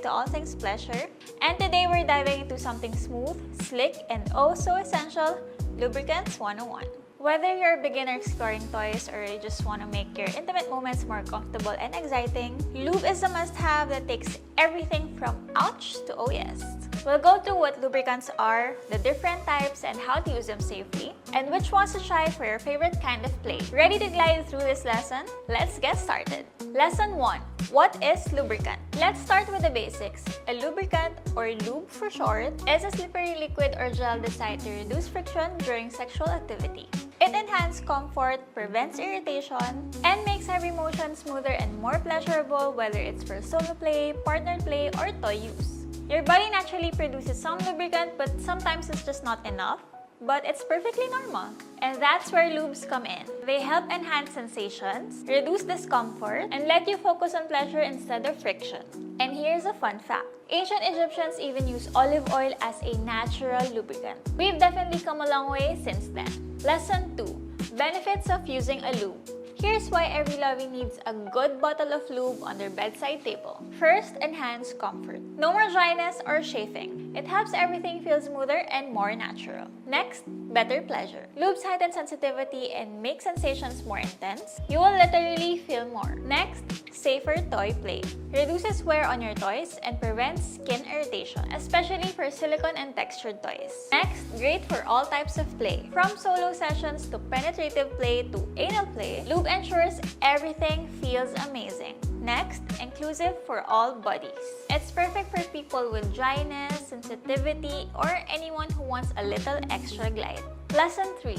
to all things pleasure. And today we're diving into something smooth, slick, and oh so essential, Lubricants 101. Whether you're a beginner exploring toys or you just want to make your intimate moments more comfortable and exciting, Lube is a must-have that takes everything from ouch to oh yes. We'll go through what lubricants are, the different types, and how to use them safely, and which ones to try for your favorite kind of play. Ready to glide through this lesson? Let's get started. Lesson 1. What is lubricant? Let's start with the basics. A lubricant, or lube for short, is a slippery liquid or gel designed to reduce friction during sexual activity. It enhances comfort, prevents irritation, and makes every motion smoother and more pleasurable, whether it's for solo play, partner play, or toy use. Your body naturally produces some lubricant, but sometimes it's just not enough. But it's perfectly normal. And that's where lubes come in. They help enhance sensations, reduce discomfort, and let you focus on pleasure instead of friction. And here's a fun fact. Ancient Egyptians even used olive oil as a natural lubricant. We've definitely come a long way since then. Lesson 2. Benefits of using a lube. Here's why every lovey needs a good bottle of lube on their bedside table. First, enhance comfort. No more dryness or chafing. It helps everything feel smoother and more natural. Next, better pleasure. Lubes heighten sensitivity and make sensations more intense. You will literally feel more. Next, safer toy play. Reduces wear on your toys and prevents skin irritation, especially for silicone and textured toys. Next, great for all types of play. From solo sessions to penetrative play to anal play, lube ensures everything feels amazing. Next, inclusive for all bodies. It's perfect for people with dryness, sensitivity, or anyone who wants a little extra glide. Lesson 3.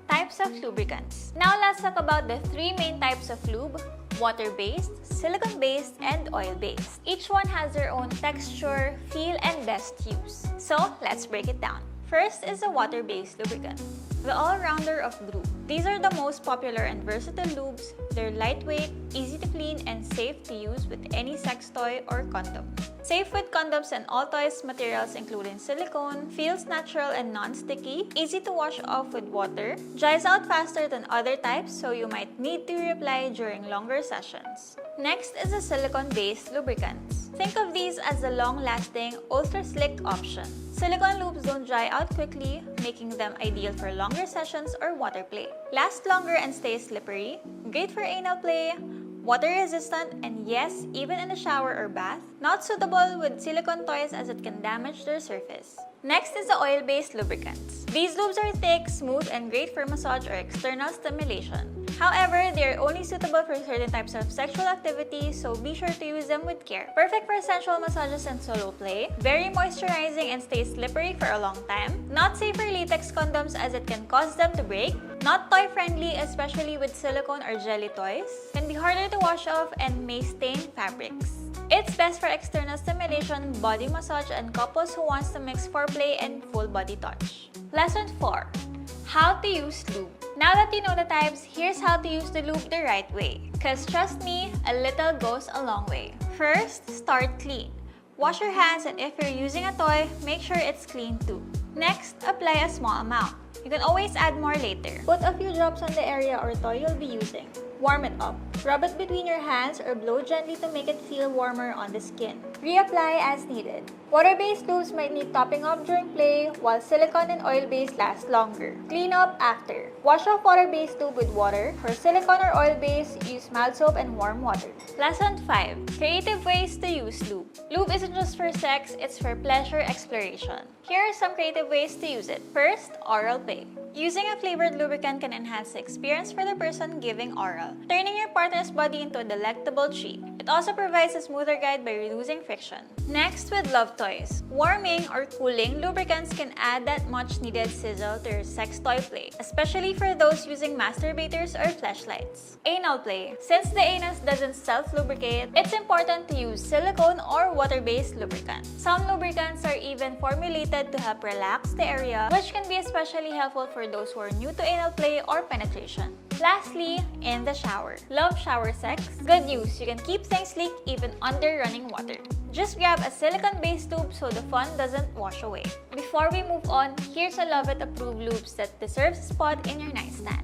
Types of lubricants. Now let's talk about the 3 main types of lube: water-based, silicone-based, and oil-based. Each one has their own texture, feel, and best use. So let's break it down. First is the water-based lubricant, the all-rounder of lube. These are the most popular and versatile lubes. They're lightweight, easy to clean, and safe to use with any sex toy or condom. Safe with condoms and all toys materials including silicone, feels natural and non-sticky, easy to wash off with water, dries out faster than other types so you might need to reapply during longer sessions. Next is the silicone-based lubricants. Think of these as the long-lasting, ultra-slick option. Silicone lubes don't dry out quickly, making them ideal for longer sessions or water play. Last longer and stay slippery, great for anal play, water-resistant, and yes, even in the shower or bath. Not suitable with silicone toys as it can damage their surface. Next is the oil-based lubricants. These lubes are thick, smooth, and great for massage or external stimulation. However, they are only suitable for certain types of sexual activity, so be sure to use them with care. Perfect for sensual massages and solo play. Very moisturizing and stays slippery for a long time. Not safe for latex condoms as it can cause them to break. Not toy-friendly, especially with silicone or jelly toys. Can be harder to wash off and may stain fabrics. It's best for external stimulation, body massage, and couples who wants to mix foreplay and full body touch. Lesson 4. How to use lube. Now that you know the types, here's how to use the lube the right way. Cause trust me, a little goes a long way. First, start clean. Wash your hands, and if you're using a toy, make sure it's clean too. Next, apply a small amount. You can always add more later. Put a few drops on the area or toy you'll be using. Warm it up. Rub it between your hands or blow gently to make it feel warmer on the skin. Reapply as needed. Water-based lubes might need topping up during play, while silicone and oil-based last longer. Clean up after. Wash off water-based lube with water. For silicone or oil-based, use mild soap and warm water. Lesson 5. Creative ways to use lube. Lube isn't just for sex, it's for pleasure exploration. Here are some creative ways to use it. First, oral play. Using a flavored lubricant can enhance the experience for the person giving oral, turning your partner's body into a delectable treat. It also provides a smoother guide by reducing friction. Next, with love toys. Warming or cooling lubricants can add that much-needed sizzle to your sex toy play, especially for those using masturbators or fleshlights. Anal play. Since the anus doesn't self-lubricate, it's important to use silicone or water-based lubricant. Some lubricants are even formulated to help relax the area, which can be especially helpful for those who are new to anal play or penetration. Lastly, in the shower. Love shower sex? Good news, you can keep things sleek even under running water. Just grab a silicone-based lube so the fun doesn't wash away. Before we move on, here's a Lauvette approved lubes that deserves a spot in your nightstand.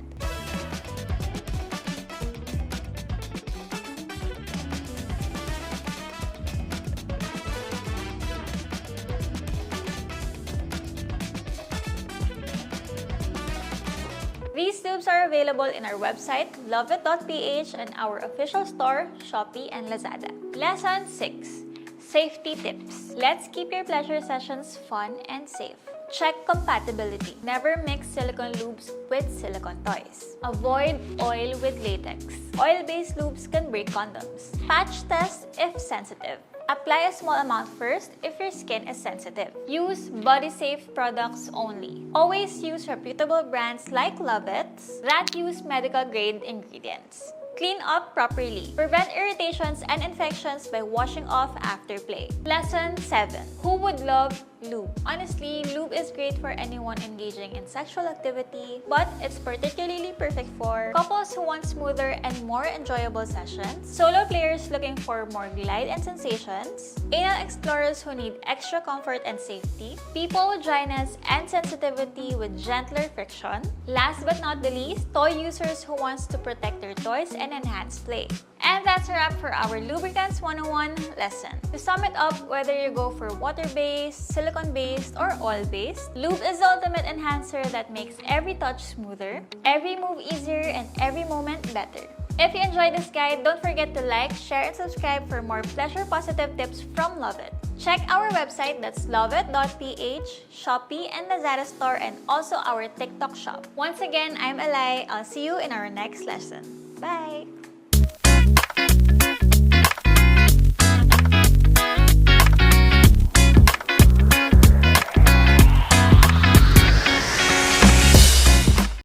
These lubes are available in our website, Lauvette.ph, and our official store, Shopee and Lazada. Lesson 6. Safety tips. Let's keep your pleasure sessions fun and safe. Check compatibility. Never mix silicone lubes with silicone toys. Avoid oil with latex. Oil-based lubes can break condoms. Patch test if sensitive. Apply a small amount first if your skin is sensitive. Use body-safe products only. Always use reputable brands like Lauvette that use medical-grade ingredients. Clean up properly. Prevent irritations and infections by washing off after play. Lesson 7. Who would love lube? Honestly, lube is great for anyone engaging in sexual activity, but it's particularly perfect for couples who want smoother and more enjoyable sessions, solo players looking for more glide and sensations, anal explorers who need extra comfort and safety, people with dryness and sensitivity with gentler friction, last but not the least, toy users who wants to protect their toys and enhance play. And that's a wrap for our Lubricants 101 lesson. To sum it up, whether you go for water-based, silicone-based, or oil-based, lube is the ultimate enhancer that makes every touch smoother, every move easier, and every moment better. If you enjoyed this guide, don't forget to like, share, and subscribe for more pleasure-positive tips from Lauvette. Check our website, that's Lauvette.ph, Shopee and Lazada store, and also our TikTok shop. Once again, I'm Alay. I'll see you in our next lesson. Bye!